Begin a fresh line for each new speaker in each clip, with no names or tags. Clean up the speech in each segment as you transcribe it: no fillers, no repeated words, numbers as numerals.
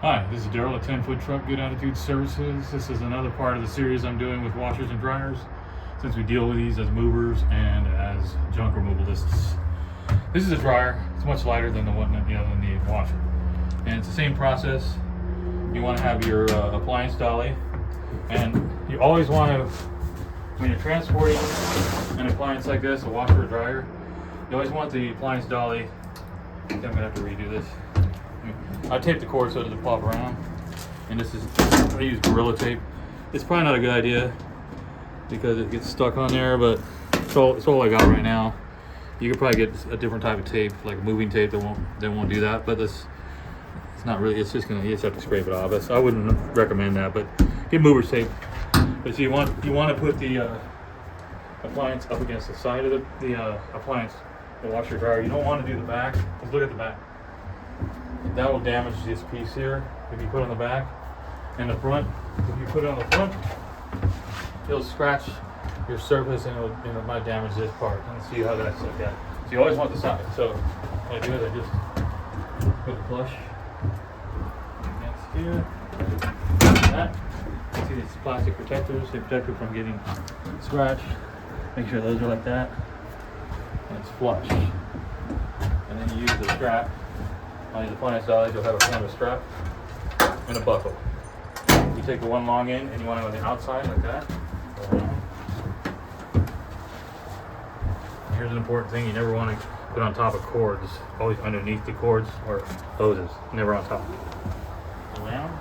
Hi, this is Daryl at 10-Foot Truck Good Attitude Services. This is another part of the series I'm doing with washers and dryers, since we deal with these as movers and as junk removalists. This is a dryer. It's much lighter than the one, than the washer, and it's the same process. You want to have your appliance dolly, and you always want to, when you're transporting an appliance like this, a washer or dryer, you always want the appliance dolly. I think I'm gonna have to redo this. I tape the cord so it doesn't pop around, and I use Gorilla tape. It's probably not a good idea because it gets stuck on there, but it's all I got right now. You could probably get a different type of tape, like moving tape that won't do that. But it's not really. It's just you just have to scrape it off. I wouldn't recommend that, but get mover's tape. But you want to put the appliance up against the side of the appliance, the washer dryer. You don't want to do the back. Just look at the back. That will damage this piece here if you put it on the back. And the front, if you put it on the front, it'll scratch your surface and it might damage this part. And see how that's like that. So you always want the side. So what I do is I just put the flush against here. Like that. See these plastic protectors, they protect it from getting scratched. Make sure those are like that. And it's flush. And then you use the strap. On these appliance dollies, you'll have a kind of a strap and a buckle. You take the one long end and you want it on the outside like that. Here's an important thing: you never want to put on top of cords. Always underneath the cords or hoses. Never on top. Around.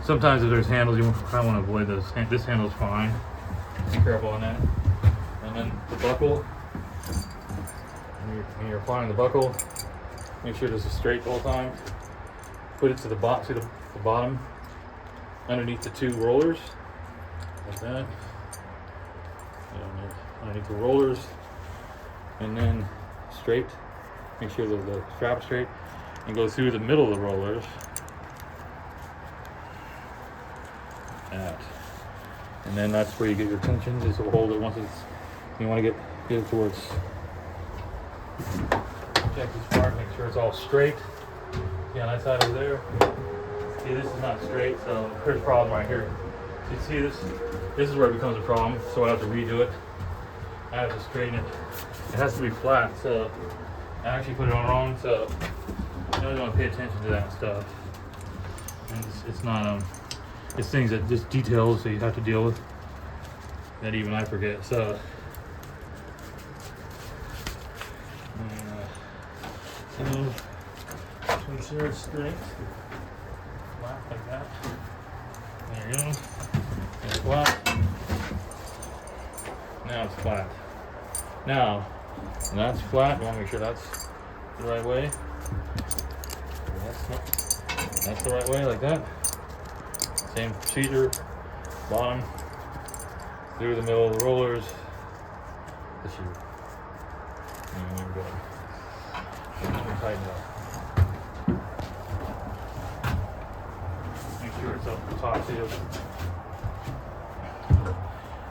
Sometimes if there's handles, you kind of want to avoid those. This handle's fine. Be careful on that. And then the buckle. When you're applying the buckle, make sure this is straight the whole time. Put it to the bottom, underneath the two rollers, like that. Underneath the rollers, and then straight. Make sure that the strap's straight, and go through the middle of the rollers. That, and then that's where you get your tension. Just hold it once it's. You want to get it towards. Check this part, make sure it's all straight. See on that side over there? See, this is not straight, so there's a problem right here. So you see this? This is where it becomes a problem, so I have to redo it. I have to straighten it. It has to be flat, so I actually put it on wrong, so you really want to pay attention to that stuff. And it's not, it's things that just details that you have to deal with that even I forget, so. So make sure it's straight, flat like that. There you go. It's flat. Now it's flat. Now, when that's flat, you want to make sure that's the right way. That's the right way, like that. Same procedure. Bottom, through the middle of the rollers. This should. And there we go. Tighten it up. Make sure it's up the top too.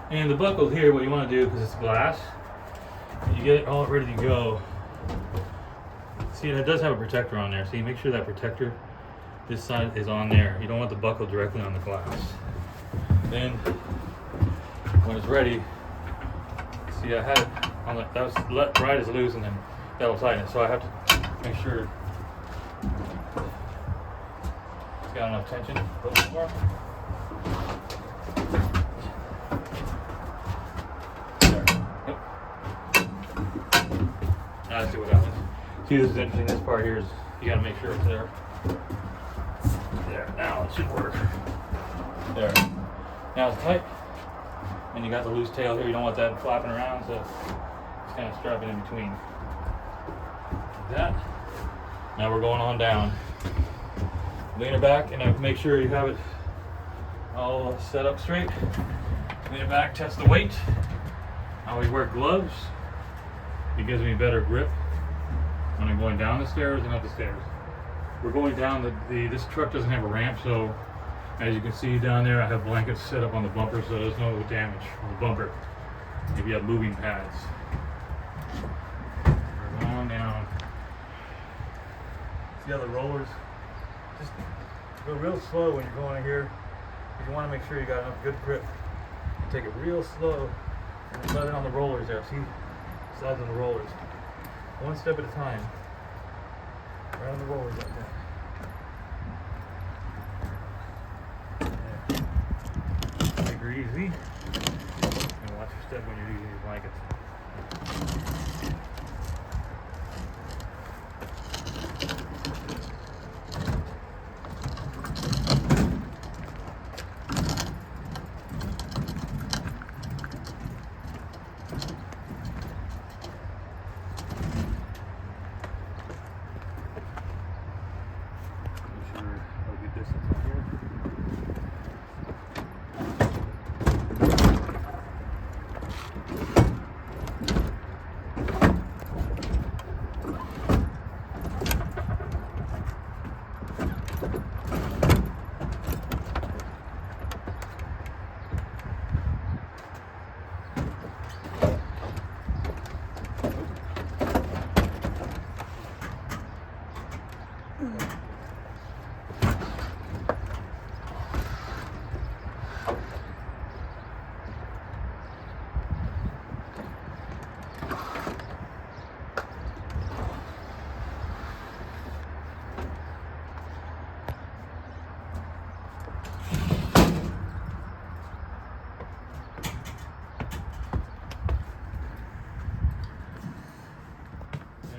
And the buckle here, what you want to do, because it's glass, you get it all ready to go. See, it does have a protector on there, so you make sure that protector, this side is on there. You don't want the buckle directly on the glass. Then, when it's ready, see, I had it on the, that was right is loose, and then that will tighten it. So I have to make sure it's got enough tension. A little more. There. Yep. Now let's see what happens. See, this is interesting. This part here is you got to make sure it's there. There. Now it should work. There. Now it's tight, and you got the loose tail here. You don't want that flapping around, so just kind of strap it in between. Like that. Now we're going on down. Lean it back and make sure you have it all set up straight. Lean it back, test the weight. I always wear gloves. It gives me better grip when I'm going down the stairs and up the stairs. We're going down this truck doesn't have a ramp, so as you can see down there, I have blankets set up on the bumper so there's no damage on the bumper if you have moving pads. We're going down.
See how the rollers, just go real slow when you're going in here. You want to make sure you got enough good grip. Take it real slow and let it on the rollers there. See, slides on the rollers. One step at a time. Right on the rollers like that. Make her easy. And watch your step when you're using these blankets.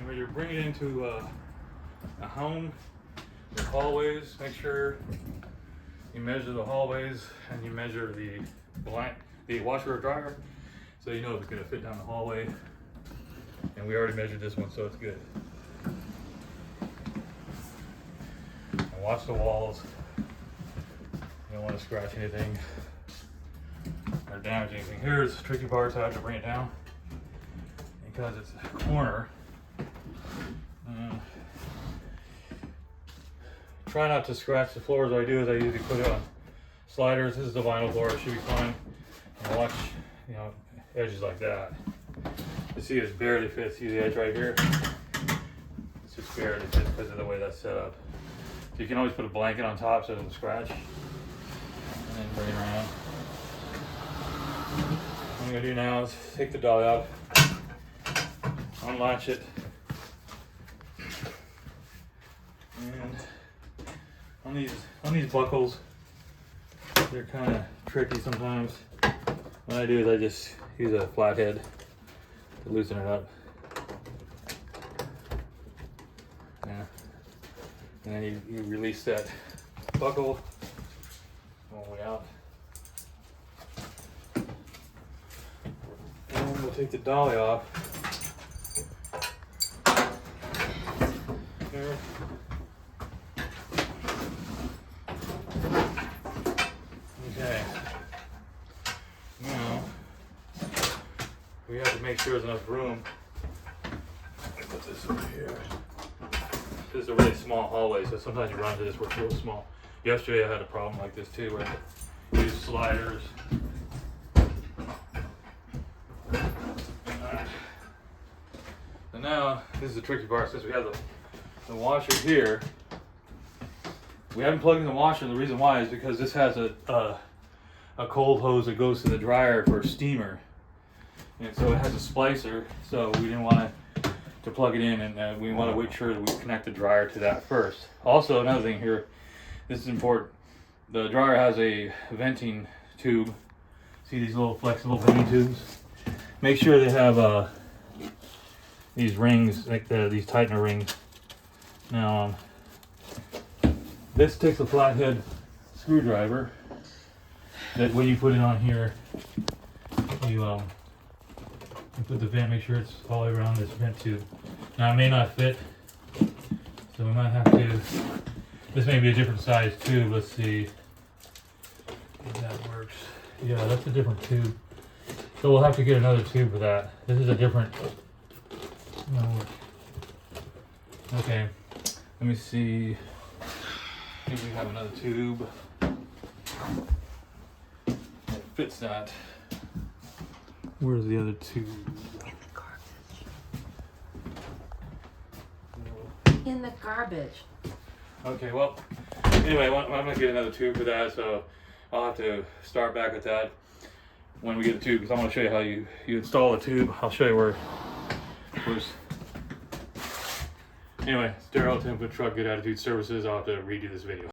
When you're bringing it into a home, the hallways, make sure you measure the hallways and you measure the washer or dryer, so you know if it's going to fit down the hallway. And we already measured this one, so it's good. And watch the walls. You don't want to scratch anything or damage anything. Here's the tricky part, so I have to bring it down because it's a corner. Try not to scratch the floors. What I do is I usually put it on sliders. This is the vinyl floor, it should be fine. And watch, edges like that. You see it barely fits. See the edge right here? It's just barely fits because of the way that's set up. So you can always put a blanket on top so it doesn't scratch. And then bring it around. What I'm gonna do now is take the dolly out, unlatch it, and on these buckles, they're kind of tricky sometimes. What I do is I just use a flathead to loosen it up. Yeah. And then you release that buckle all the way out. And we'll take the dolly off. Here. Okay. Now we have to make sure there's enough room. Let me put this over here. This is a really small hallway, so sometimes you run into this where it's real small. Yesterday I had a problem like this too, where I used sliders. And now this is the tricky part. Since we have the washer here, we haven't plugged in the washer, and the reason why is because this has a cold hose that goes to the dryer for a steamer, and so it has a splicer, so we didn't want to plug it in, and we want to make sure that we connect the dryer to that first. Also, another thing here, this is important, the dryer has a venting tube. See these little flexible venting tubes? Make sure they have these rings, like these tightener rings. Now this takes a flathead screwdriver that when you put it on here, you put the vent, make sure it's all the way around this vent tube. Now it may not fit, so we might have to, this may be a different size tube. Let's see if that works. Yeah, that's a different tube. So we'll have to get another tube for that. This is a different, okay, let me see if we have another tube that fits that. Where's the other tube? In the garbage.
in the garbage.
Okay, well, anyway, I'm gonna get another tube for that, so I'll have to start back with that when we get the tube, because I want to show you how you install the tube. I'll show you where's. Anyway, sterile 10-foot truck, good attitude services. I'll have to redo this video.